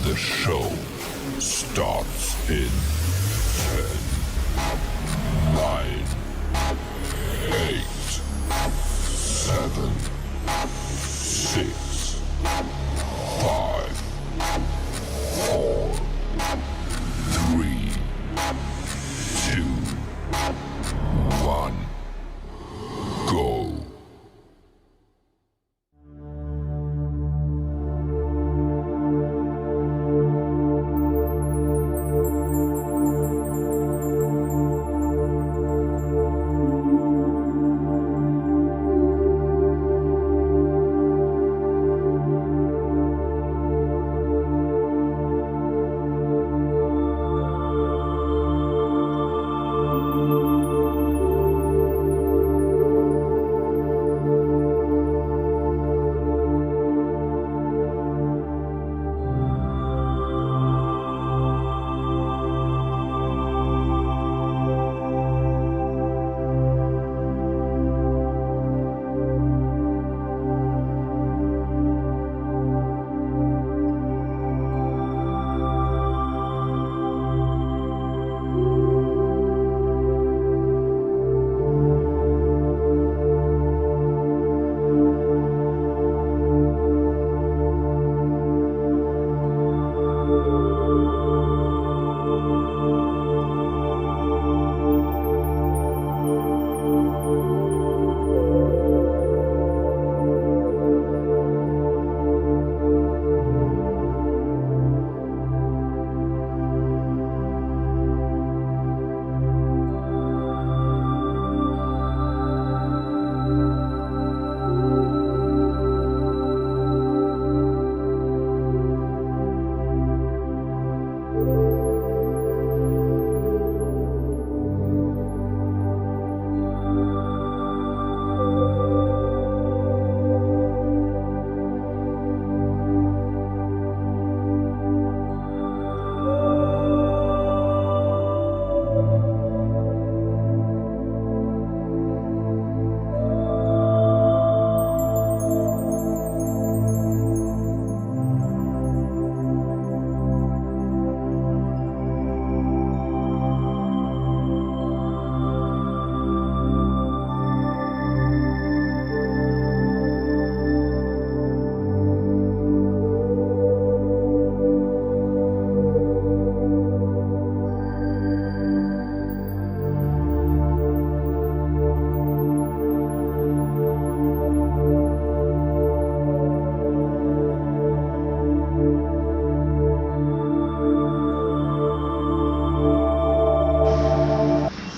The show starts in 10, 9, 8, 7, 6, 5, 4, 3, 2, 1, go.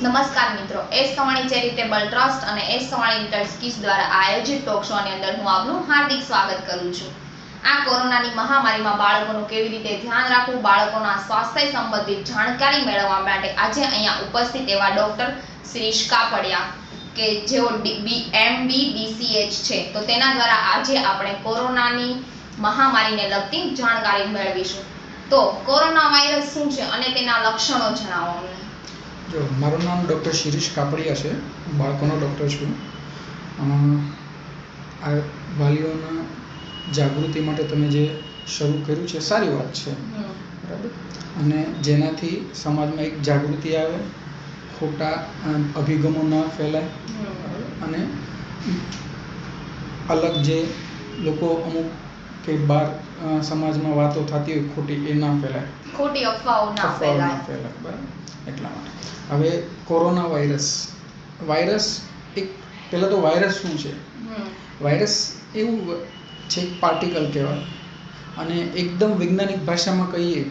નમસ્કાર મિત્રો, S Savani charitable trust અને એસ સવાણી લિટલ કિડ્સ દ્વારા આયોજિત ટોક શો ની અંદર હું આપનું હાર્દિક સ્વાગત કરું છું. આ કોરોનાની મહામારીમાં બાળકોનું કેવી રીતે ધ્યાન રાખવું, બાળકોના સ્વાસ્થ્ય સંબંધિત જાણકારી મેળવવા માટે આજે અહીંયા ઉપસ્થિત એવા ડોક્ટર શિરીષ કાપડિયા કે જેઓ MBBCH છે, તો તેના દ્વારા આજે આપણે કોરોનાની મહામારીને લગતી જાણકારી મેળવીશું. તો કોરોના વાયરસ શું છે અને તેના લક્ષણો જણાવો અમને. જો મારું નામ ડૉક્ટર શિરીષ કાપડિયા છે, બાળકોનો ડૉક્ટર છું. આ વાલીઓના જાગૃતિ માટે તમે જે શરૂ કર્યું છે સારી વાત છે, બરાબર, અને જેનાથી સમાજમાં એક જાગૃતિ આવે, ખોટા અભિગમો ન ફેલાય અને અલગ જે લોકો અમુક કે બહાર સમાજમાં વાતો થતી હોય ખોટી એ ના ફેલાય, ખોટી અફવાઓ ના ફેલાય, બરાબર. એટલા માટે હવે કોરોના વાયરસ એક પહેલાં તો વાયરસ શું છે? વાયરસ એવું છે, એક પાર્ટિકલ કહેવાય, અને એકદમ વૈજ્ઞાનિક ભાષામાં કહીએ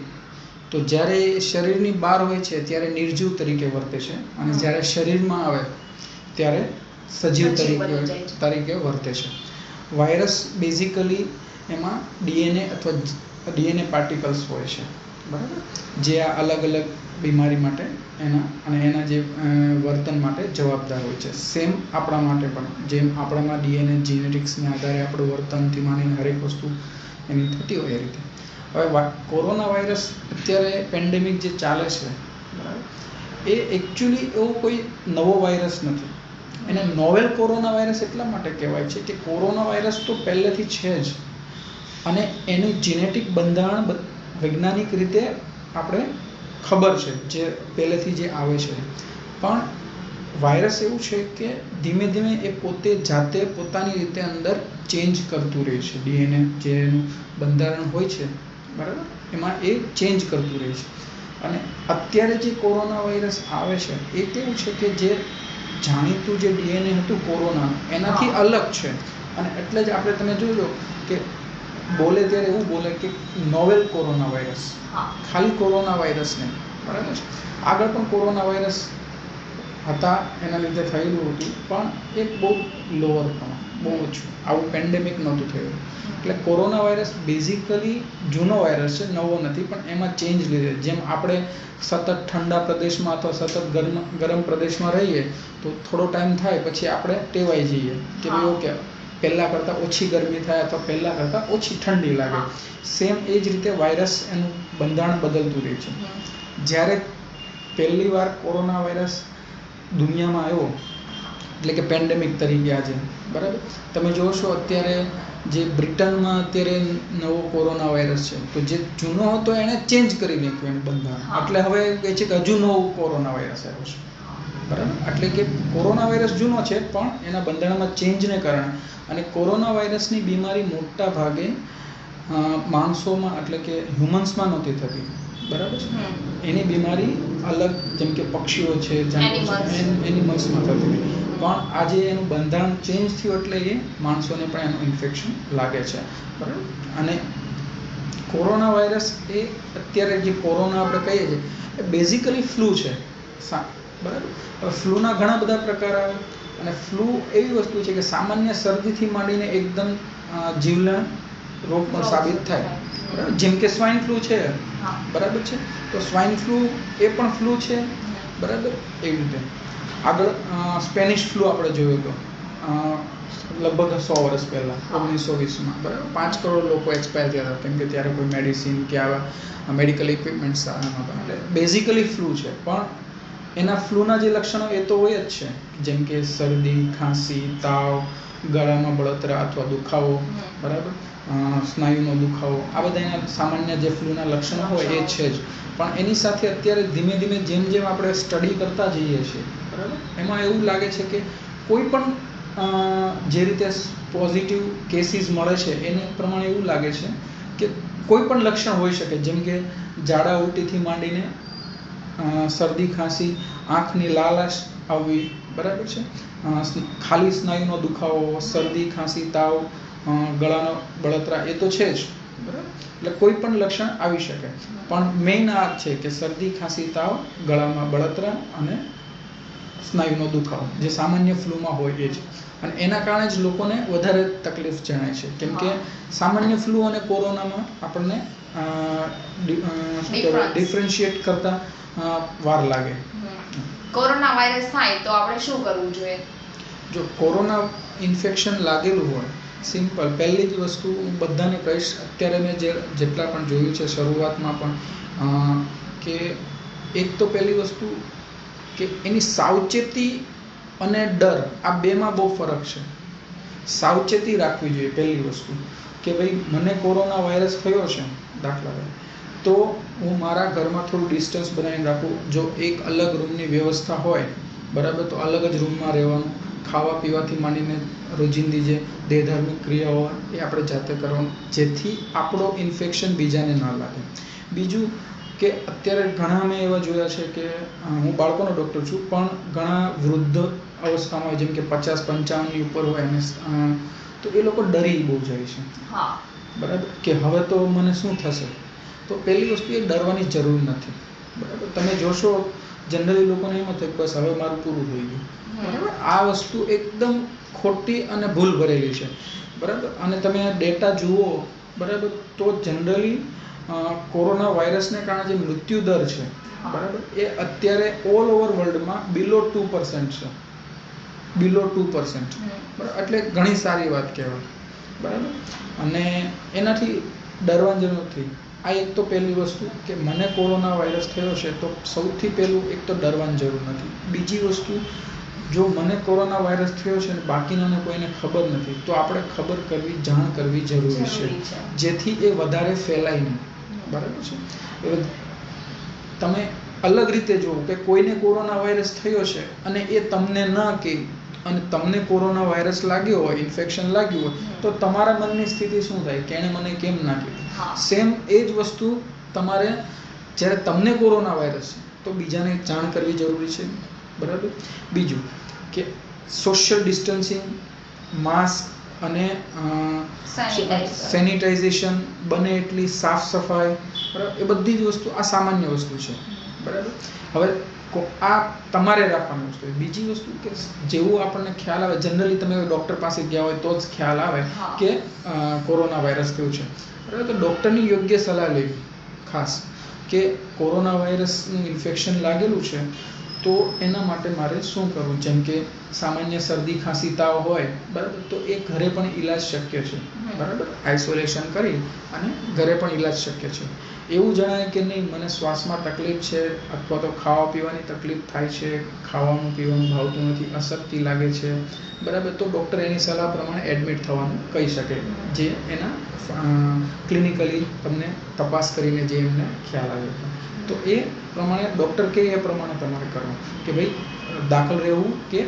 તો જ્યારે શરીરની બહાર હોય છે ત્યારે નિર્જીવ તરીકે વર્તે છે, અને જ્યારે શરીરમાં આવે ત્યારે સજીવ તરીકે વર્તે છે. વાયરસ બેઝિકલી એમાં ડીએનએ અથવા ડીએનએ પાર્ટિકલ્સ હોય છે, બરાબર, જે આ અલગ અલગ બીમારી માટે એના જે વર્તન માટે જવાબદાર હોય છે. સેમ આપણા માટે પણ જેમ આપણામાં ડીએનએ જીનેટિક્સના આધારે આપણું વર્તનથી માનીને હરેક વસ્તુ એની થતી હોય એ રીતે. હવે કોરોના વાયરસ અત્યારે પેન્ડેમિક જે ચાલે છે, બરાબર, એ એકચ્યુઅલી એવો કોઈ નવો વાયરસ નથી. એને નોવેલ કોરોના વાયરસ એટલા માટે કહેવાય છે કે કોરોના વાયરસ તો પહેલેથી છે જ, અને એનું જીનેટિક બંધારણ વૈજ્ઞાનિક રીતે આપણે ખબર છે જે પહેલેથી જે આવે છે. પણ વાયરસ એવું છે કે ધીમે ધીમે એ પોતે જાતે પોતાની રીતે અંદર ચેન્જ કરતું રહે છે. ડીએનએ જે એનું બંધારણ હોય છે, બરાબર, એમાં એ ચેન્જ કરતું રહે છે. અને અત્યારે જે કોરોના વાયરસ આવે છે એ કેવું છે કે જે જાણીતું જે ડીએનએ હતું કોરોના એનાથી અલગ છે. અને એટલે જ આપણે તમે જોજો કે બોલે ત્યારે એવું બોલે કે નોવેલ કોરોના વાયરસ, ખાલી કોરોના વાયરસ નહીં, બરાબર છે. આગળ પણ કોરોના વાયરસ હતા, એના લીધે થયેલું હતું, પણ એ બહુ લોઅર પ્રમાણ, બહુ ઓછું, આવું પેન્ડેમિક નહોતું થયું. એટલે કોરોના વાયરસ બેઝિકલી જૂનો વાયરસ છે, નવો નથી, પણ એમાં ચેન્જ લીધે, જેમ આપણે સતત ઠંડા પ્રદેશમાં અથવા સતત ગરમ પ્રદેશમાં રહીએ તો થોડો ટાઈમ થાય પછી આપણે ટેવાઈ જઈએ કે ભાઈ ઓકે પહેલાં કરતાં ઓછી ગરમી થાય અથવા પહેલાં કરતાં ઓછી ઠંડી લાગે. સેમ એ જ રીતે વાયરસ એનું બંધારણ બદલતું રહે છે. જ્યારે પહેલી વાર કોરોના વાયરસ દુનિયામાં આવ્યો, એટલે કે પેન્ડેમિક તરીકે આજે, બરાબર, તમે જોશો અત્યારે જે બ્રિટનમાં અત્યારે નવો કોરોના વાયરસ છે, તો જે જૂનો હતો એણે ચેન્જ કરી નાખ્યું એનું બંધારણ, એટલે હવે કહે છે કે હજુ નવો કોરોના વાયરસ આવ્યો છે, બરાબર. એટલે કે કોરોના વાયરસ જૂનો છે પણ એના બંધારણમાં ચેન્જને કારણે. અને કોરોના વાયરસની બીમારી મોટા ભાગે માણસોમાં એટલે કે હ્યુમન્સમાં નહોતી થતી, બરાબર છે. એની બીમારી અલગ, જેમ કે પક્ષીઓ છે, એનિમલ્સમાં થતી હતી. પણ આજે એનું બંધારણ ચેન્જ થયું એટલે એ માણસોને પણ એનું ઇન્ફેક્શન લાગે છે, બરાબર. અને કોરોના વાયરસ એ અત્યારે જે કોરોના આપણે કહીએ છીએ એ બેઝિકલી ફ્લૂ છે, બરાબર. હવે ફ્લૂના ઘણા બધા પ્રકાર આવે, અને ફ્લૂ એવી વસ્તુ છે કે સામાન્ય શરદીથી માંડીને એકદમ જીવલેણ રોગ પણ સાબિત થાય, બરાબર. જેમ કે સ્વાઇન ફ્લૂ છે, બરાબર છે. તો સ્વાઇન ફ્લૂ એ પણ ફ્લૂ છે, બરાબર. એવી રીતે આગળ સ્પેનિશ ફ્લૂ આપણે જોયો હતો લગભગ 100 વર્ષ પહેલાં, 1920માં, બરાબર. 5 કરોડ લોકો એક્સપાયર થયા હતા, કેમ કે ત્યારે કોઈ મેડિસિન કે આવા મેડિકલ ઇક્વિપમેન્ટ્સ સારા નહોતા. એટલે બેઝિકલી ફ્લૂ છે, પણ એના ફ્લૂના જે લક્ષણો એ તો હોય જ છે, જેમ કે શરદી, ખાંસી, તાવ, ગળામાં બળતરા અથવા દુખાવો, બરાબર, સ્નાયુનો દુખાવો, આ બધા એના સામાન્ય જે ફ્લૂના લક્ષણો હોય એ છે જ. પણ એની સાથે અત્યારે ધીમે ધીમે જેમ જેમ આપણે સ્ટડી કરતા જઈએ છીએ, બરાબર, એમાં એવું લાગે છે કે કોઈ પણ જે રીતે પોઝિટિવ કેસીસ મળે છે એને પ્રમાણે એવું લાગે છે કે કોઈ પણ લક્ષણ હોઈ શકે, જેમ કે ઝાડા ઉલટીથી માંડીને શરદી, ખાંસી, આંખની લાલાશ આવવી, બરાબર છે, ખાલી સ્નાયુનો દુખાવો, શરદી, ખાંસી, તાવ, ગળાનો બળતરા, એ તો છે જ, બરાબર. એટલે કોઈ પણ લક્ષણ આવી શકે, પણ મેઇન આ છે કે શરદી, ખાંસી, તાવ, ગળામાં બળતરા અને સ્નાયુનો દુખાવો, જે સામાન્ય ફ્લૂમાં હોય એ જ. અને એના કારણે જ લોકોને વધારે તકલીફ જણાય છે, કેમ કે સામાન્ય ફ્લૂ અને કોરોનામાં આપણને ડિફરન્શિએટ કરતા વાર લાગે. કોરોના વાયરસ થાય તો આપણે શું કરવું જોઈએ? જો કોરોના ઇન્ફેક્શન લાગેલું હોય, સિમ્પલ પહેલી જ વસ્તુ હું બધાને કહીશ, અત્યારે મેં જેટલા પણ જોયું છે શરૂઆતમાં પણ, કે એક તો પહેલી વસ્તુ કે એની સાવચેતી અને ડર, આ બેમાં બહુ ફરક છે. સાવચેતી રાખવી જોઈએ પહેલી વસ્તુ, કે ભાઈ મને કોરોના વાયરસ થયો છે દાખલા તરીકે, તો હું મારા ઘરમાં થોડું ડિસ્ટન્સ બનાવીને રાખું. જો એક અલગ રૂમની વ્યવસ્થા હોય, બરાબર, તો અલગ જ રૂમમાં રહેવાનું. ખાવા પીવાથી માંડીને રોજિંદી જે દેહધાર્મિક ક્રિયાઓ હોય એ આપણે જાતે કરવાનું, જેથી આપણો ઇન્ફેક્શન બીજાને ના લાગે. બીજું કે અત્યારે ઘણા મેં એવા જોયા છે કે હું બાળકોનો ડૉક્ટર છું, પણ ઘણા વૃદ્ધ અવસ્થામાં હોય, જેમ કે 50-55ની ઉપર હોય, અને તો એ લોકો ડરી બહુ જાય છે, બરાબર, કે હવે તો મને શું થશે. તો પહેલી વસ્તુ એ ડરવાની જરૂર નથી, બરાબર. તમે જોશો જનરલી લોકોને એમ થાય બસ હવે મારું પૂરું થઈ ગયું, બરાબર. આ વસ્તુ એકદમ ખોટી અને ભૂલ ભરેલી છે, બરાબર. અને તમે ડેટા જુઓ, બરાબર, તો જનરલી કોરોના વાયરસને કારણે જે મૃત્યુ દર છે, બરાબર, એ અત્યારે ઓલ ઓવર વર્લ્ડમાં બિલો 2% છે, બિલો 2%, બરાબર. એટલે ઘણી સારી વાત કહેવાય, બરાબર. અને એનાથી ડરવાની જરૂર નથી. આ એક તો પહેલી વસ્તુ કે મને કોરોના વાયરસ થયો છે, તો સૌથી પહેલું એક તો ડરવાની જરૂર નથી. બીજી વસ્તુ, જો મને કોરોના વાયરસ થયો છે અને બાકીનાને કોઈને ખબર નથી, તો આપણે ખબર કરવી, જાણ કરવી જરૂરી છે, જેથી એ વધારે ફેલાય નહીં, બરાબર છે. હવે તમે અલગ રીતે જુઓ કે કોઈને કોરોના વાયરસ થયો છે અને એ તમને ન કહે અને તમને કોરોના વાયરસ લાગ્યો હોય, ઇન્ફેક્શન લાગ્યું હોય, તો તમારા મનની સ્થિતિ શું થાય કે એણે મને કેમ ના કીધું? સેમ એ જ વસ્તુ તમારે જ્યારે તમને કોરોના વાયરસ તો બીજાને જાણ કરવી જરૂરી છે. બરાબર. બીજું કે સોશિયલ ડિસ્ટન્સિંગ, માસ્ક અને સેનિટાઇઝેશન, બને એટલી સાફ સફાઈ, બરાબર, એ બધી જ વસ્તુ આ સામાન્ય વસ્તુ છે. બરાબર. હવે આ તમારે રાખવાનું છે. બીજી વસ્તુ કે જેવું આપણને ખ્યાલ આવે, જનરલી તમે ડૉક્ટર પાસે ગયા હોય તો જ ખ્યાલ આવે કે કોરોના વાયરસ થયું છે. બરાબર. તો ડૉક્ટરની યોગ્ય સલાહ લેવી ખાસ, કે કોરોના વાયરસનું ઇન્ફેક્શન લાગેલું છે તો એના માટે મારે શું કરવું? જેમ કે સામાન્ય શરદી ખાંસી તાવ હોય, બરાબર, તો એ ઘરે પણ ઈલાજ શક્ય છે. બરાબર. આઇસોલેશન કરી અને ઘરે પણ ઈલાજ શક્ય છે. એવું જણાય કે નહીં મને શ્વાસમાં તકલીફ છે અથવા તો ખાવા પીવાની તકલીફ થાય છે, ખાવાનું પીવાનું ભાવતું નથી, અશક્તિ લાગે છે, બરાબર, તો ડૉક્ટર એની સલાહ પ્રમાણે એડમિટ થવાનું કહી શકે, જે એના ક્લિનિકલી તમને તપાસ કરીને જે એમને ખ્યાલ આવે. તો એ પ્રમાણે ડૉક્ટર કહે એ પ્રમાણે તમારે કરવું કે ભાઈ દાખલ રહેવું કે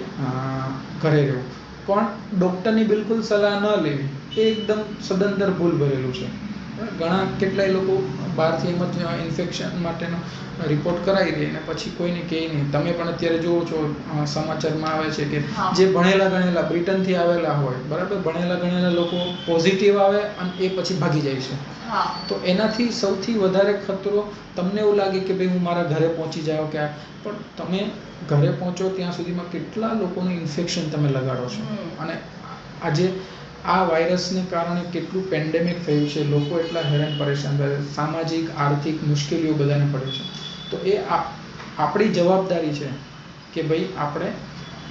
ઘરે રહેવું. પણ ડૉક્ટરની બિલકુલ સલાહ ન લેવી એ એકદમ સદંતર ભૂલ ભરેલું છે. ઘણા કેટલાય લોકો બહારથી એમ જ ઇન્ફેક્શન માટેનો રિપોર્ટ કરાવી દે અને પછી કોઈને કહે નહીં. તમે પણ અત્યારે જુઓ છો સમાચારમાં આવે છે કે જે ભણેલા ગણેલા બ્રિટનથી આવેલા હોય, બરાબર, ભણેલા ગણેલા લોકો પોઝિટિવ આવે અને એ પછી ભાગી જાય છે. તો એનાથી સૌથી વધારે ખતરો, તમને એવું લાગે કે ભાઈ હું મારા ઘરે પહોંચી જાઉં કે પણ તમે ઘરે પહોંચો ત્યાં સુધીમાં કેટલા લોકોને ઇન્ફેક્શન તમે લગાડો છો. અને આજે આ વાયરસને કારણે કેટલું પેન્ડેમિક થયું છે, લોકો એટલા હેરાન પરેશાન થાય છે, સામાજિક આર્થિક મુશ્કેલીઓ બધાને પડે છે. તો એ આપણી જવાબદારી છે કે ભાઈ આપણે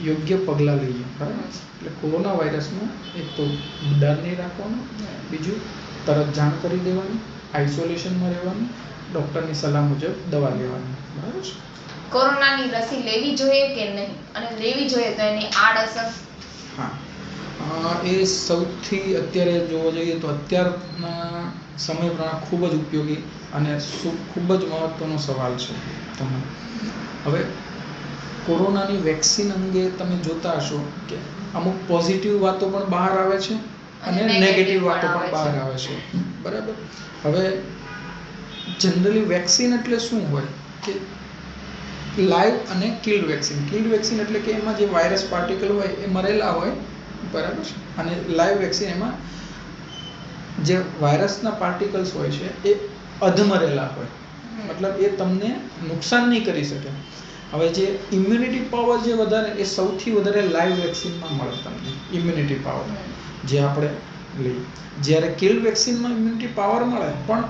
યોગ્ય પગલાં લઈએ. બરાબર. એટલે કોરોના વાયરસનું એક તો ડર નહીં રાખવાનો, બીજું તરત જાણ કરી દેવાની, આઇસોલેશનમાં રહેવાનું, ડૉક્ટરની સલાહ મુજબ દવા લેવાની. બરાબર છે. કોરોનાની રસી લેવી જોઈએ કે નહીં, અને લેવી જોઈએ તો એની આડઅસર? હા, એ સૌથી અત્યારે જોવા જઈએ તો અત્યારના સમય પ્રમાણે ખૂબ જ ઉપયોગી અને ખૂબ જ મહત્વનો સવાલ છે તમને. હવે કોરોનાની વેક્સિન અંગે તમે જોતા હશો કે અમુક પોઝિટિવ વાતો પણ બહાર આવે છે અને નેગેટિવ વાતો પણ બહાર આવે છે. બરાબર. હવે જનરલી વેક્સિન એટલે શું હોય કે લાઈવ અને કિલ્ડ વેક્સિન. કિલ્ડ વેક્સિન એટલે કે એમાં જે વાયરસ પાર્ટિકલ હોય એ મરેલા હોય, બરાબર, અને લાઈવ વેક્સિન એમાં જે વાયરસના પાર્ટિકલ્સ હોય છે એ અધમરેલા હોય, મતલબ એ તમને નુકસાન નહીં કરી શકે. હવે જે ઇમ્યુનિટી પાવર જે વધારે, એ સૌથી વધારે લાઈવ વેક્સિનમાં મળે તમને, ઇમ્યુનિટી પાવર જે આપણે લઈએ. જ્યારે કિલ્ડ વેક્સિનમાં ઇમ્યુનિટી પાવર મળે પણ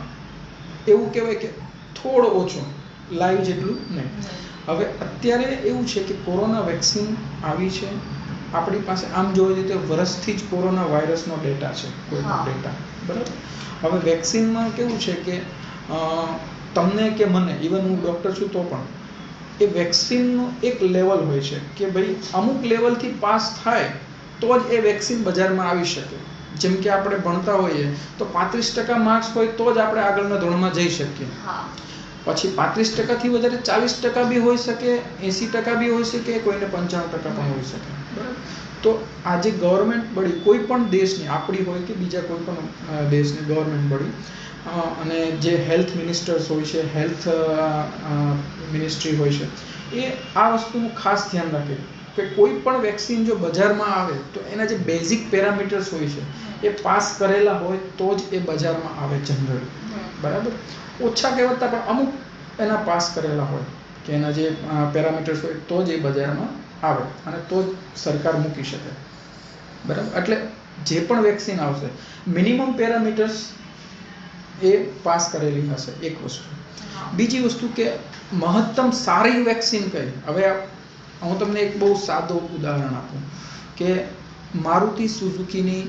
એવું કહેવાય કે થોડો ઓછો, લાઈવ જેટલું નહીં. હવે અત્યારે એવું છે કે કોરોના વેક્સિન આવી છે આપણી પાસે, આમ જોવા જઈએ તો વર્ષથી જ કોરોના વાયરસનો ડેટા છે, કોઈ ડેટા, બરાબર. હવે વેક્સિનમાં કેવું છે કે તમને કે મને, ઇવન હું ડૉક્ટર છું તો પણ, એ વેક્સિનનું એક લેવલ હોય છે કે ભાઈ અમુક લેવલથી પાસ થાય તો જ એ વેક્સિન બજારમાં આવી શકે. જેમ કે આપણે ભણતા હોઈએ તો 35% માર્ક્સ હોય તો જ આપણે આગળના ધોરણમાં જઈ શકીએ. પછી 35%થી વધારે 40% બી હોઈ શકે, 80% બી હોઈ શકે, કોઈને 55% પણ હોઈ શકે. બરાબર. તો આજે ગવર્મેન્ટ બોડી, કોઈ પણ દેશની, આપણી હોય કે બીજા કોઈ પણ દેશની ગવર્મેન્ટ બોડી, અને જે હેલ્થ મિનિસ્ટર્સ હોય છે, હેલ્થ મિનિસ્ટ્રી હોય છે, એ આ વસ્તુનું ખાસ ધ્યાન રાખે કે કોઈ પણ વેક્સિન જો બજારમાં આવે તો એના જે બેઝિક પેરામીટર્સ હોય છે એ પાસ કરેલા હોય તો જ એ બજારમાં આવે જનરલી. બરાબર. ઓછા કહેવાતા પણ અમુક એના પાસ કરેલા હોય કે એના જે પેરામીટર્સ હોય તો જ એ બજારમાં આવે અને તો જ સરકાર મૂકી શકે. બરાબર. એટલે જે પણ વેક્સિન આવશે મિનિમમ પેરામીટર્સ એ પાસ કરેલી હશે, એક વસ્તુ. બીજી વસ્તુ કે મહત્તમ સારી વેક્સિન કઈ. હવે હું તમને એક બહુ સાદો ઉદાહરણ આપું કે મારુતિ સુઝુકીની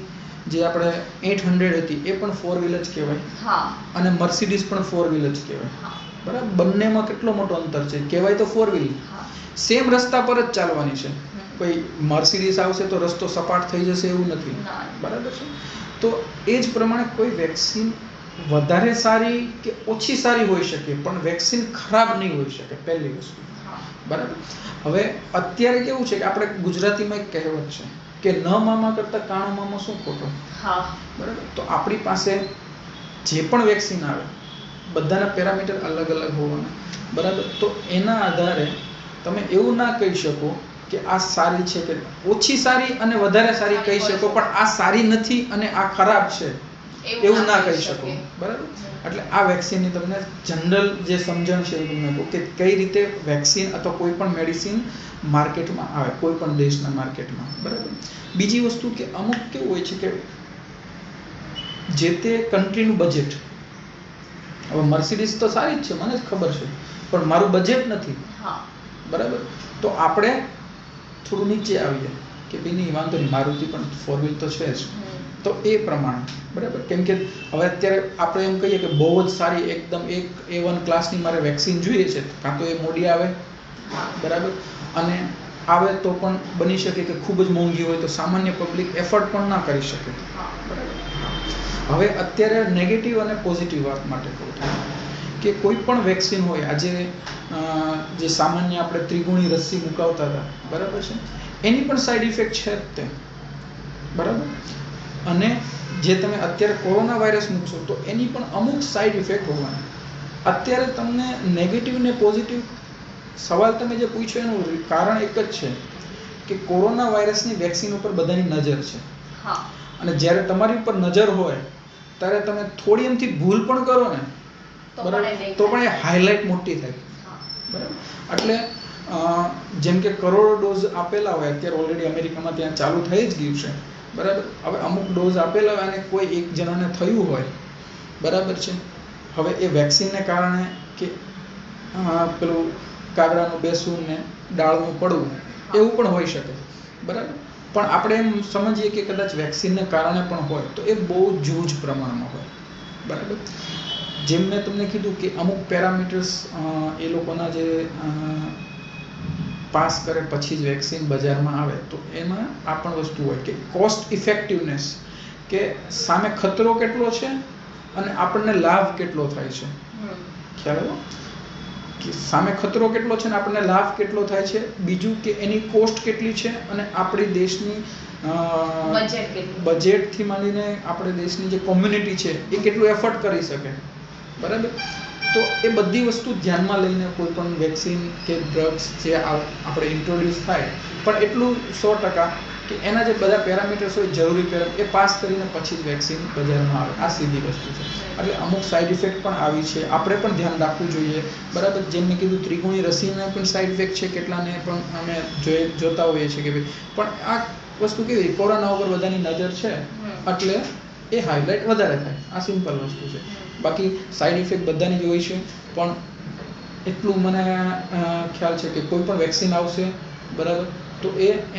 જે આપણે 800 હતી એ પણ 4 વ્હીલર જ કહેવાય, અને મર્સિડીઝ પણ 4 વ્હીલર જ કહેવાય. બરાબર. બંનેમાં કેટલો મોટો અંતર છે, કહેવાય તો 4 વ્હીલર, સેમ રસ્તા પર જ ચાલવાની છે. કોઈ મર્સિડીઝ આવશે તો રસ્તો સપાટ થઈ જશે એવું નથી. બરાબર છે. તો એ જ પ્રમાણે કોઈ વેક્સિન વધારે સારી કે ઓછી સારી હોઈ શકે પણ વેક્સિન ખરાબ નહીં હોઈ શકે, પહેલી વસ્તુ. બરાબર. હવે અત્યારે કેવું છે કે આપણે ગુજરાતીમાં એક કહેવત છે કે ન મામા કરતા કાણો મામા શું ખોટો. બરાબર. તો આપણી પાસે જે પણ વેક્સિન આવે બધાના પેરામીટર અલગ અલગ હોવાના. બરાબર. તો એના આધારે તમે એવું ના કહી શકો કે આ સારી છે કે ઓછી સારી અને વધારે સારી કહી શકો, પણ આ સારી નથી અને આ ખરાબ છે એવું ના કહી શકો. બરાબર. એટલે આ વેક્સિનની તમને જનરલ જે સમજણ છે એ તમને કહું કે કઈ રીતે વેક્સિન અથવા કોઈ પણ મેડિસિન માર્કેટમાં આવે, કોઈ પણ દેશના માર્કેટમાં. બરાબર. બીજી વસ્તુ કે અમુક કેવું હોય છે કે જે તે કન્ટ્રીનું બજેટ, હવે મર્સિડીઝ તો સારી જ છે મને જ ખબર છે, પણ મારું બજેટ નથી. બરાબર. તો આપણે થોડું નીચે આવીએ કે ભાઈ નહીં વાંધો નહીં, મારુતિ પણ 4 વ્હીલ તો છે જ, તો એ પ્રમાણે. બરાબર. કેમ કે હવે અત્યારે આપણે એમ કહીએ કે બહુ જ સારી એકદમ A1 ક્લાસની મારે વેક્સિન જોઈએ છે, કાં તો એ મોડી આવે. બરાબર. અને આવે તો પણ બની શકે કે ખૂબ જ મોંઘી હોય તો સામાન્ય પબ્લિક એફોર્ડ પણ ના કરી શકે. બરાબર. હવે અત્યારે નેગેટિવ અને પોઝિટિવ વાત માટે કહું કે કોઈ પણ વેક્સિન હોય, આજે જે સામાન્ય આપણે ત્રિગુણી રસી મુકાવતા હતા, બરાબર છે, એની પણ સાઈડ ઇફેક્ટ છે જ તે. બરાબર. અને જે તમે અત્યારે કોરોના વાયરસ મૂકશો તો એની પણ અમુક સાઈડ ઇફેક્ટ હોવાની. અત્યારે તમને નેગેટિવ ને પોઝિટિવ સવાલ તમે જે પૂછ્યો એનું કારણ એક જ છે કે કોરોના વાયરસની વેક્સિન ઉપર બધાની નજર છે. અને જ્યારે તમારી ઉપર નજર હોય ત્યારે તમે થોડી એમથી ભૂલ પણ કરો ને, બરાબર, તો પણ એ હાઇલાઇટ મોટી થાય. બરાબર. એટલે જેમ કે કરોડો ડોઝ આપેલા હોય, અત્યારે ઓલરેડી અમેરિકામાં ત્યાં ચાલુ થઈ જ ગયું છે. બરાબર. હવે અમુક ડોઝ આપેલા હોય અને કોઈ એક જણાને થયું હોય, બરાબર છે, હવે એ વેક્સિનને કારણે કે પેલું કાગડાનું બેસવું ને ડાળનું પડવું એવું પણ હોઈ શકે. બરાબર. પણ આપણે એમ સમજીએ કે કદાચ વેક્સિનને કારણે પણ હોય તો એ બહુ જૂજ પ્રમાણમાં હોય. બરાબર. જેમ મેં તમને કીધું કે અમુક પેરામીટર્સ એ લોકોના જે પાસ કરે પછી જ વેક્સિન બજારમાં આવે, તો એમાં આ પણ વસ્તુ હોય કે કોસ્ટ ઇફેક્ટિવનેસ, કે સામે ખતરો કેટલો છે અને આપણને લાભ કેટલો થાય છે. ખ્યાલ આવ્યો કે સામે ખતરો કેટલો છે અને આપણને લાભ કેટલો થાય છે. બીજું કે એની કોસ્ટ કેટલી છે અને આપણી દેશની બજેટથી માંડીને આપણે દેશની જે કોમ્યુનિટી છે એ કેટલું એફર્ટ કરી શકે. બરાબર. તો એ બધી વસ્તુ ધ્યાનમાં લઈને કોઈ પણ વેક્સિન કે ડ્રગ્સ જે આપણે ઇન્ટ્રોડ્યુસ થાય, પણ એટલું 100% કે એના જે બધા પેરામીટર્સ હોય જરૂરી એ પાસ કરીને પછી જ વેક્સિન બજારમાં આવે. આ સીધી વસ્તુ છે. એટલે અમુક સાઈડ ઇફેક્ટ પણ આવી છે, આપણે પણ ધ્યાન રાખવું જોઈએ. બરાબર. જેમ મેં કીધું ત્રિગુણી રસીના પણ સાઈડ ઇફેક્ટ છે, કેટલાને પણ અમે જોતા હોઈએ છીએ કે ભાઈ, પણ આ વસ્તુ કેવી, કોરોના ઉપર બધાની નજર છે એટલે એ હાઇલાઇટ વધારે થાય. આ સિમ્પલ વસ્તુ છે. બાકી સાઈડ ઇફેક્ટ બધાની જ હોય છે, પણ એટલું મને ખ્યાલ છે કે કોઈ પણ વેક્સિન આવશે, બરાબર, તો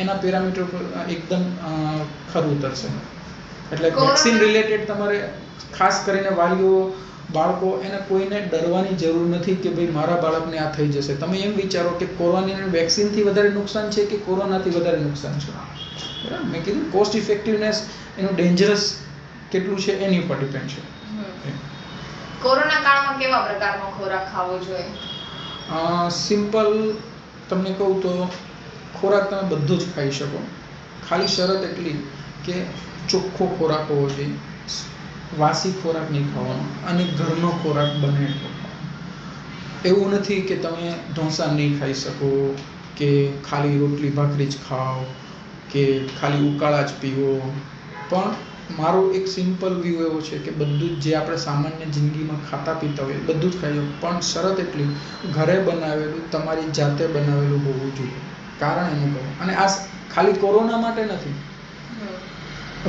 એના પેરામીટર પર એકદમ ખરું ઉતરશે. એટલે વેક્સિન રિલેટેડ તમારે ખાસ કરીને વાલીઓ, બાળકો, એને કોઈને ડરવાની જરૂર નથી કે ભાઈ મારા બાળકને આ થઈ જશે. તમે એમ વિચારો કે કોરોનાની વેક્સિનથી વધારે નુકસાન છે કે કોરોનાથી વધારે નુકસાન છે. બરાબર. મેં કીધું કોસ્ટ ઇફેક્ટિવનેસ, એનું ડેન્જરસ કેટલું છે એની ઉપર ડિપેન્ડ છે. કોરોના કાળમાં કેવા પ્રકારનો ખોરાક ખાવો જોઈએ? સિમ્પલ તમને કહું તો ખોરાક તમે બધું જ ખાઈ શકો, ખાલી શરત એટલી કે ચોખ્ખો ખોરાક હોવો જોઈએ, વાસી ખોરાક નહીં ખાવાનો અને ઘરનો ખોરાક બને એટલો ખાવાનો. એવું નથી કે તમે ઢોસા નહીં ખાઈ શકો કે ખાલી રોટલી ભાખરી જ ખાઓ કે ખાલી ઉકાળા જ પીવો. પણ મારો એક સિમ્પલ વ્યૂ એવો છે કે બધું જ જે આપણે સામાન્ય જિંદગીમાં ખાતા પીતા હોઈએ બધું જ ખાઈએ, પણ શરત એટલી ઘરે બનાવેલું, તમારી જાતે બનાવેલું હોવું જોઈએ. કારણ એનું કહું, અને આ ખાલી કોરોના માટે નથી,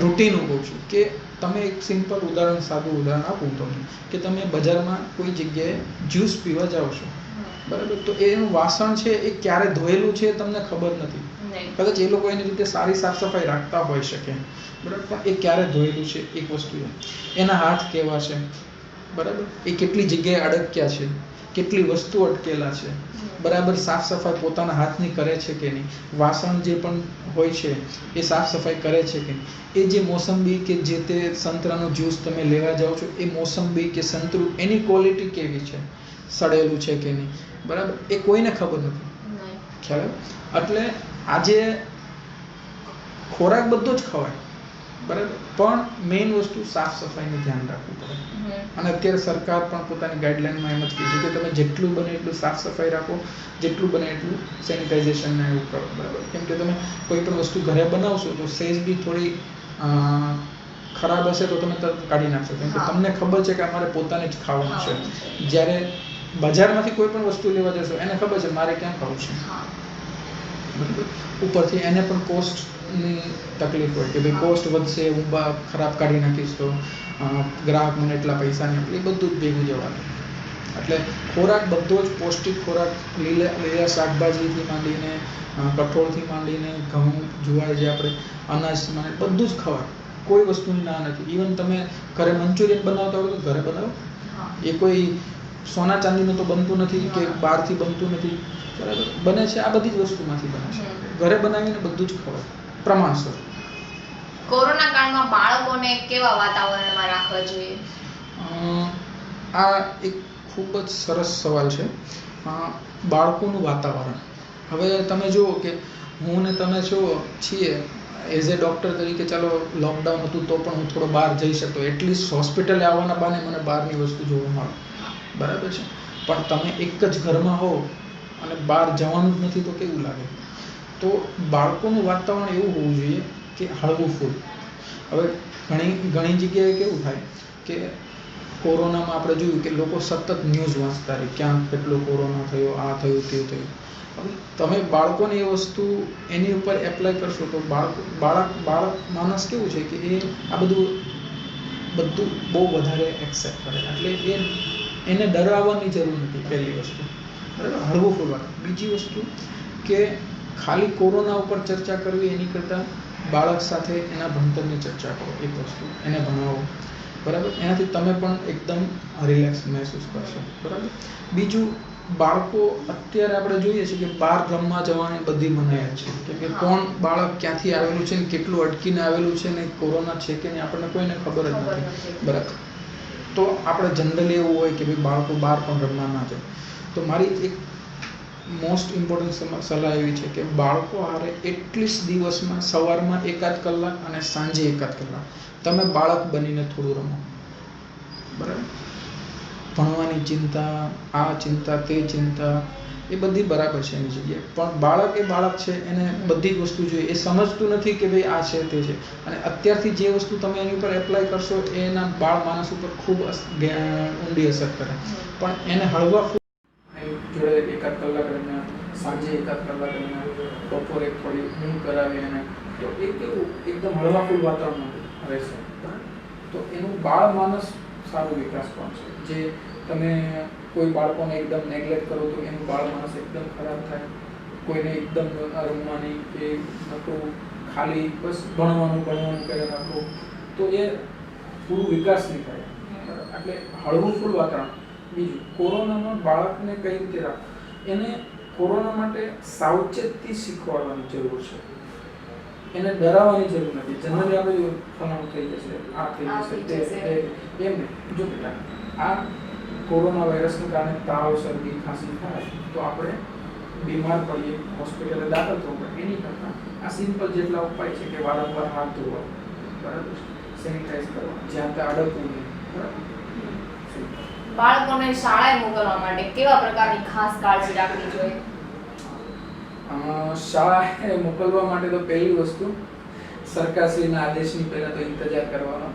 રૂટીનું કહું છું કે તમે એક સિમ્પલ ઉદાહરણ, સાદું ઉદાહરણ આપું તમને કે તમે બજારમાં કોઈ જગ્યાએ જ્યુસ પીવા જાઓ છો, બરાબર, તો એનું વાસણ છે એ ક્યારે ધોયેલું છે તમને ખબર નથી. કદાચ એ લોકો એની રીતે સારી સાફ સફાઈ રાખતા હોઈ શકે, બરાબર, પણ એ ક્યારે ધોયેલું છે એક વસ્તુ છે, એના હાથ કેવા છે, બરાબર, એ કેટલી જગ્યાએ અડક્યા છે, કેટલી વસ્તુ અટકેલા છે, બરાબર સાફ સફાઈ પોતાના હાથની કરે છે કે નહીં, વાસણ જે પણ હોય છે એ સાફ સફાઈ કરે છે કે નહીં, એ જે મોસંબી કે જે તે સંતરાનો જ્યુસ તમે લેવા જાઓ છો એ મોસંબી કે સંતરું એની ક્વોલિટી કેવી છે, સડેલું છે કે નહીં, બરાબર એ કોઈને ખબર નથી. ખ્યાલ આવ્યો? એટલે આજે ખોરાક બધો જ ખવાય, બરાબર, પણ મેઇન વસ્તુ સાફ સફાઈનું ધ્યાન રાખવું પડે. અને અત્યારે સરકાર પણ પોતાની ગાઈડલાઈનમાં એમ જ કહે છે કે તમે જેટલું બને એટલું સાફ સફાઈ રાખો, જેટલું બને એટલું સેનિટાઇઝેશન ને એવું કરો, બરાબર. કેમ કે તમે કોઈ પણ વસ્તુ ઘરે બનાવશો તો સેજ બી થોડી ખરાબ હશે તો તમે તરત કાઢી નાખશો, કેમ કે તમને ખબર છે કે અમારે પોતાને જ ખાવાનું છે. જ્યારે બજારમાંથી કોઈ પણ વસ્તુ લેવા જશો એને ખબર છે મારે ક્યાં ખાવું છે, બરાબર. ઉપરથી એને પણ કોસ્ટની તકલીફ હોય કે ભાઈ કોસ્ટ વધશે, હું ખરાબ કાઢી નાખીશ તો ગ્રાહક મને એટલા પૈસા નહીં આપે, એ બધું જ ભેગું જવાનું. એટલે ખોરાક બધો જ પૌષ્ટિક ખોરાક, લીલા શાકભાજીથી માંડીને કઠોળથી માંડીને ઘઉં જુવાર જે આપણે અનાજથી માંડીને બધું જ ખવાય, કોઈ વસ્તુની ના નથી. ઇવન તમે ઘરે મંચુરિયન બનાવતા હોય તો ઘરે બનાવો, એ કોઈ સોના ચાંદીનું તો બનતું નથી કે બહારથી બનતું નથી, બરાબર, બને છે આ બધી જ વસ્તુમાંથી બને છે. ઘરે બનાવીને બધું જ ખવાય પ્રમાણસર. કોરોના કાળમાં બાળકોને કેવા વાતાવરણમાં રાખવા જોઈએ? આ એક ખૂબ જ સરસ સવાલ છે. બાળકોનું વાતાવરણ, હવે તમે જુઓ કે હું ને તમે છીએ એઝ એ ડૉક્ટર તરીકે, ચાલો લોકડાઉન હતું તો પણ હું થોડો બહાર જઈ શકતો, એટલીસ્ટ હોસ્પિટલે આવવાના બહાને મને બહારની વસ્તુ જોવા મળે, બરાબર છે. પણ તમે એક જ ઘરમાં હો અને બહાર જવાનું જ નથી તો કેવું લાગે? તો બાળકોનું વાતાવરણ એવું હોવું જોઈએ કે હળવું ફૂલ. હવે ઘણી જગ્યાએ કેવું થાય કે કોરોનામાં આપણે જોયું કે લોકો સતત ન્યૂઝ વાંચતા રહે, ક્યાં કેટલો કોરોના થયો, આ થયું તે થયું. હવે તમે બાળકોને એ વસ્તુ એની ઉપર એપ્લાય કરશો તો બાળક માણસ કેવું છે કે એ આ બધું બહુ વધારે એક્સેપ્ટ કરે, એટલે એને ડરાવવાની જરૂર નથી. પહેલી વસ્તુ, બરાબર, હળવું ફૂલવાનું. બીજી વસ્તુ કે ખાલી કોરોના ઉપર ચર્ચા કરવી એની કરતાં બાળક સાથે એના ભણતરની ચર્ચા કરો, એક વસ્તુ એને ભણાવો, બરાબર, એનાથી તમે પણ એકદમ રિલેક્સ મહેસૂસ કરશો, બરાબર. બીજું, બાળકો અત્યારે આપણે જોઈએ છીએ કે બહાર રમવા જવાની બધી મનાઈ છે, કેમ કે કોણ બાળક ક્યાંથી આવેલું છે ને કેટલું અટકીને આવેલું છે ને કોરોના છે કે નહીં આપણને કોઈને ખબર જ નથી, બરાબર. તો આપણે જનરલી એવું હોય કે ભાઈ બાળકો બહાર પણ રમવા ના જાય. તો મારી એક મોસ્ટ ઇમ્પોર્ટન્ટ સલાહ એવી છે કે બાળકો હારે એટલીસ્ટ દિવસમાં સવારમાં 1-8 કલાક અને સાંજે 1-8 કલાક તમે બાળક બનીને થોડું રમો, બરાબર. ભણવાની ચિંતા, આ ચિંતા, તે ચિંતા, એ બધી બરાબર છે એની જગ્યાએ, પણ બાળક એ બાળક છે, એને બધી જ વસ્તુ જોઈએ. એ સમજતું નથી કે ભાઈ આ છે તે છે, અને અત્યારથી જે વસ્તુ તમે એની ઉપર એપ્લાય કરશો એના બાળ માણસ ઉપર ખૂબ ઊંડી અસર કરે. પણ એને હળવા જોડે 1-8 કલાક રમ્યા, સાંજે 1-8 કલાક રમ્યા, બપોરે થોડી ઊંઘ કરાવી એને, તો એ કેવું એકદમ હળવા ફૂલ વાતાવરણ રહેશે, તો એનું બાળ માનસ સારો વિકાસ પણ છે. જે તમે કોઈ બાળકોને એકદમ નેગ્લેક્ટ કરો તો એનું બાળ માનસ એકદમ ખરાબ થાય. કોઈને એકદમ રમવાની કે નકરું ખાલી બસ ભણવાનું કર્યા રાખો તો એ પૂરું વિકાસ નહીં થાય, એટલે હળવું ફૂલ વાતાવરણ. બીજું, કોરોનામાં બાળકને કઈ રીતે રાખવું, એને કોરોના માટે સાવચેતી શીખવાડવાની જરૂર છે, એને ડરાવવાની જરૂર નથી. જનરલી આપણે ફલાણું થઈ જશે, આ થઈ જશે, તે એમ નહીં. જો બેટા, આ કોરોના વાયરસને કારણે તાવ, શરદી, ખાંસી થાય તો આપણે બીમાર પડીએ, હોસ્પિટલે દાખલ થવું પડે, એની કરતાં આ સિમ્પલ જેટલા ઉપાય છે કે વારંવાર હાથ ધોવા, બરાબર, સેનિટાઈઝ કરવા, જ્યાં ત્યાં અડકવું નહીં, બરાબર. બાળકોને શાળાએ મોકલવા માટે કેવા પ્રકારની ખાસ કાળજી રાખવી જોઈએ? શાળાએ મોકલવા માટે તો પહેલી વસ્તુ સરકારશ્રીના આદેશની પહેલા તો ઇંતજાર કરવાનો,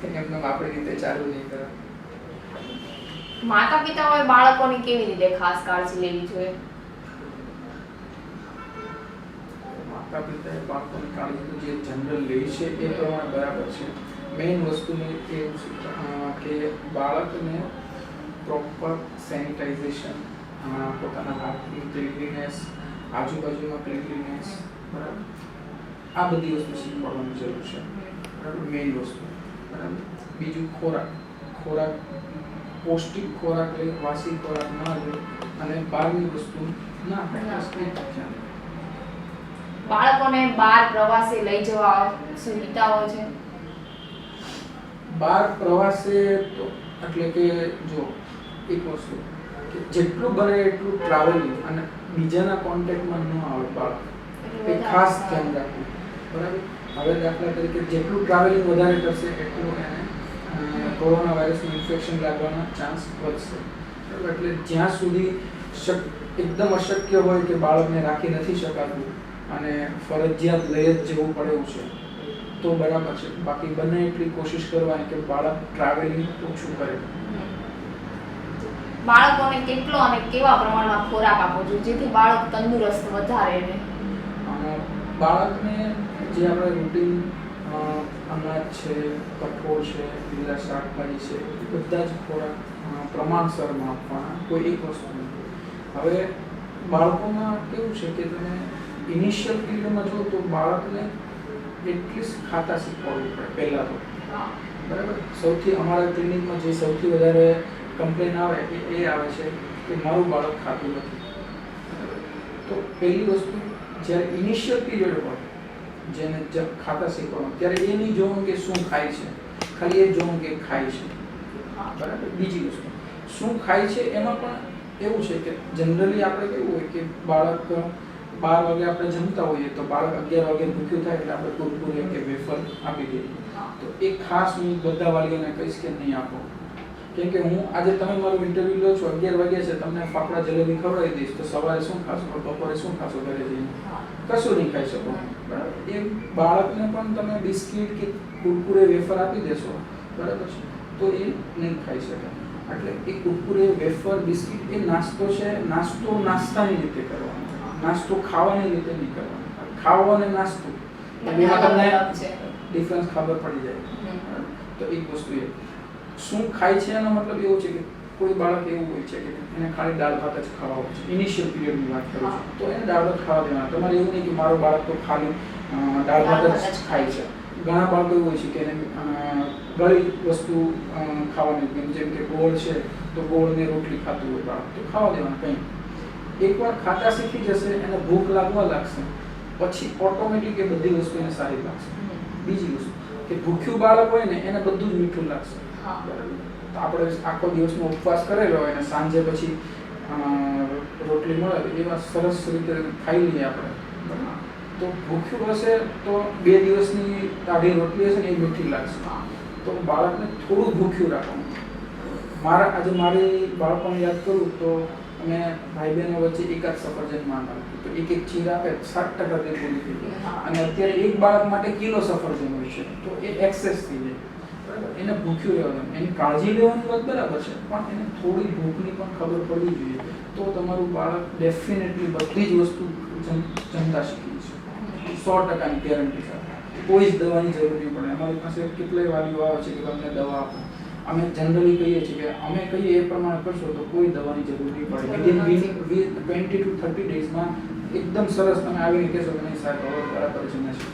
એમને આપણી રીતે ચાલુ નહીં કરે. માતા પિતાઓએ બાળકોની કેવી રીતે ખાસ કાળજી લેવી જોઈએ? માતા પિતાએ બાળકોની કાળજી જે જનરલ લે છે એ પ્રમાણે બરાબર છે. મેઇન વસ્તુને એવું કે બાળકને પ્રોપર સેનિટાઇઝેશન, પોતાના હાથની ક્લીનલીનેસ, આજુબાજુમાં ક્લીનલીનેસ, બરાબર, આ બધી વસ્તુ શીખવાડવાની જરૂર છે, બરાબર, મેઇન વસ્તુ, બરાબર. બીજું, ખોરાક પૌષ્ટિક ખોરાક લે, વાસી ખોરાક ના લે અને બહારની વસ્તુ ના ખાય. બસ એ જ ધ્યાન. બાળકોને બહાર પ્રવાસે લઈ જવા શું હિતાઓ છે? બહાર પ્રવાસે તો એટલે કે જો એક વસ્તુ કે જેટલું બને એટલું ટ્રાવેલિંગ અને બીજાના કોન્ટેક્ટમાં ન આવે બાળક, એ ખાસ ધ્યાન રાખવું. બરાબર. હવે દાખલા તરીકે જેટલું ટ્રાવેલિંગ વધારે કરશે એટલું એને કોરોના વાયરસનું ઇન્ફેક્શન લાગવાના ચાન્સ વધશે. બરાબર. એટલે જ્યાં સુધી એકદમ અશક્ય હોય કે બાળકને રાખી નથી શકાતું અને ફરજિયાત લઈ જ જવું પડે એવું છે તો બરાબર છે. બાકી બને એટલી કોશિશ કરવાની કે બાળક ટ્રાવેલિંગ ઓછું કરે. બાળકોને કેટલો અને કેવા પ્રમાણમાં ખોરાક આપવો જોઈએ જેથી બાળક તંદુરસ્ત વધારે રહે? બાળકને જે આપણે રૂટીન અનાજ છે, કઠોળ છે, લીલા શાકભાજી છે, એ બધા જ ખોરાક પ્રમાણસરમાં આપવાના, કોઈ એક વસ્તુ નથી. હવે બાળકોમાં કેવું છે કે તમે ઇનિશિયલ પીરિયડમાં જો તો બાળકને એટલીસ્ટ ખાતા શીખવાડવું પડે પહેલાં તો. બરાબર. સૌથી અમારા ક્લિનિકમાં જે સૌથી વધારે કમ્પ્લેન આવે એ આવે છે કે મારું બાળક ખાતું નથી. તો પહેલી વસ્તુ જ્યારે ઇનિશિયલ પીરિયડ હોય જેને ખાતા શીખવાનું ત્યારે એ નહીં જોવું કે શું ખાય છે, ખાલી એ જોવું કે ખાય છે. બરાબર. બીજી વસ્તુ શું ખાય છે એમાં પણ એવું છે કે જનરલી આપણે કેવું હોય કે બાળક 12 વાગે આપણે જમતા હોઈએ તો બાળક 11 વાગે ભૂખ્યું થાય એટલે આપણે કુરકુરે કે વેફર આપી દઈએ. તો એ ખાસ હું બધા વાલીઓને કહીશ કે નહીં આપો. કેમ કે હું આજે તમે મારું ઇન્ટરવ્યુ લો છો, 11 વાગ્યા છે, તમને ફાફડા જલેબી ખવડાવી દઈશ તો સવારે શું ખાશો, બપોરે શું ખાશો ઘરે જઈને? કશું નહીં ખાઈ શકો. બરાબર. એ બાળકને પણ તમે બિસ્કિટ કે કુરકુરે વેફર આપી દેશો, બરાબર છે, તો એ નહીં ખાઈ શકે. એટલે એ કુરકુરે વેફર બિસ્કિટ એ નાસ્તો છે, નાસ્તો નાસ્તાની રીતે કરવાનો, નાસ્તો ખાવાની રીતે નહીં કરવાનો. ખાવો અને નાસ્તો એમાં તમને ડિફરન્સ ખબર પડી જાય. તો એક વસ્તુ એ શું ખાય છે એનો મતલબ એવો છે કે કોઈ બાળક એવું હોય છે કે એને ખાલી દાળ ભાત જ ખાવા હોય છે, ઇનિશિયલ પીરિયડની વાત કરું છું, તો એને દાળ ભાત ખાવા દેવાના. તમારે એવું નહીં કે મારો બાળક તો ખાલી દાળ ભાત જ ખાય છે. ઘણા બાળકો એવું હોય છે કે એને ગળી વસ્તુ ખાવાની, જેમ કે ગોળ છે તો ગોળને રોટલી ખાતું હોય બાળક, તો ખાવા દેવાના કંઈ. એકવાર ખાતા શીખી જશે, એને ભૂખ લાગવા લાગશે, પછી ઓટોમેટિક એ બધી વસ્તુ એને સારી લાગશે. બીજી વસ્તુ કે ભૂખ્યું બાળક હોય ને એને બધું જ મીઠું લાગશે. તો આપણે આખો દિવસનો ઉપવાસ કરેલો હોય અને સાંજે પછી રોટલી મળે એવા સરસ રીતે ખાઈ લઈએ આપણે, તો ભૂખ્યું હશે તો 2 દિવસની તાળી રોટલી હશે ને એ મીઠી લાગશે. તો બાળકને થોડું ભૂખ્યું રાખવાનું. આજે મારી બાળકોને યાદ કરું તો અમે ભાઈ બહેનો વચ્ચે એકાદ સફરજન માંગ આપી તો એક ચીર આપે 60% તે પૂરી થઈ જાય. અને અત્યારે એક બાળક માટે કિલો સફરજન હોય છે તો એ એક્સેસ થઈ જાય. બરાબર. એને ભૂખ્યું રહેવાનું, એની કાળજી લેવાની વાત બરાબર છે, પણ એને થોડી ભૂખની પણ ખબર પડવી જોઈએ. તો તમારું બાળક ડેફિનેટલી બધી જ વસ્તુ જમતા શીખી છે. 100%ની ગેરંટી સાથે. કોઈ જ દવાની જરૂર નહીં પડે. અમારી પાસે કેટલાય વાલીઓ આવે છે કે તમને દવા આપો. અમે જનરલી કહીએ છીએ કે અમે કહીએ એ પ્રમાણે કરશો તો કોઈ દવાની જરૂર નહીં પડે. વિધિન 20 to 30 ડેઝમાં એકદમ સરસ તમે આવીને કહેશો કે નહીં સાહેબ હવે બરાબર જમે છે.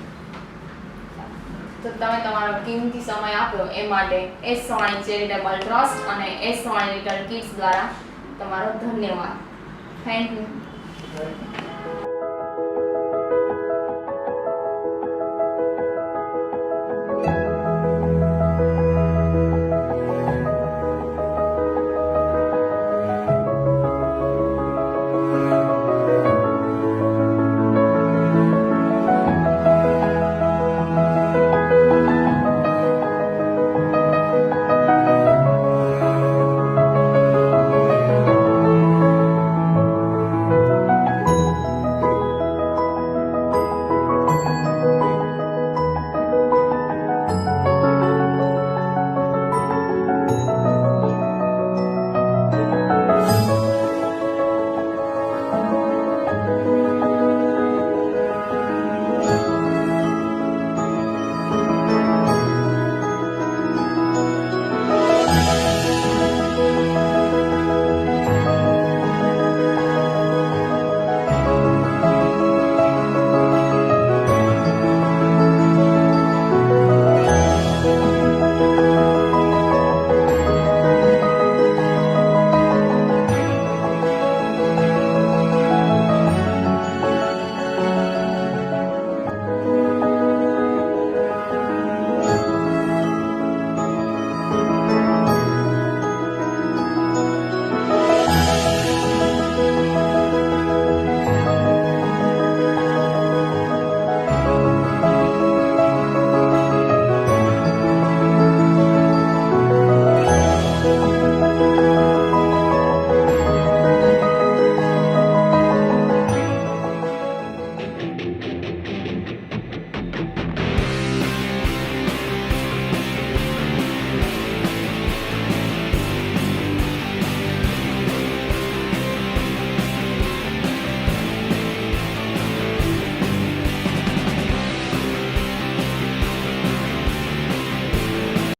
તો તમે તમારો કિંમતી સમય આપ્યો એ માટે એસ સવાણી ચેરિટેબલ ટ્રસ્ટ અને એસ સવાણી લિટલ કિડ્સ દ્વારા તમારો ધન્યવાદ. Thank you.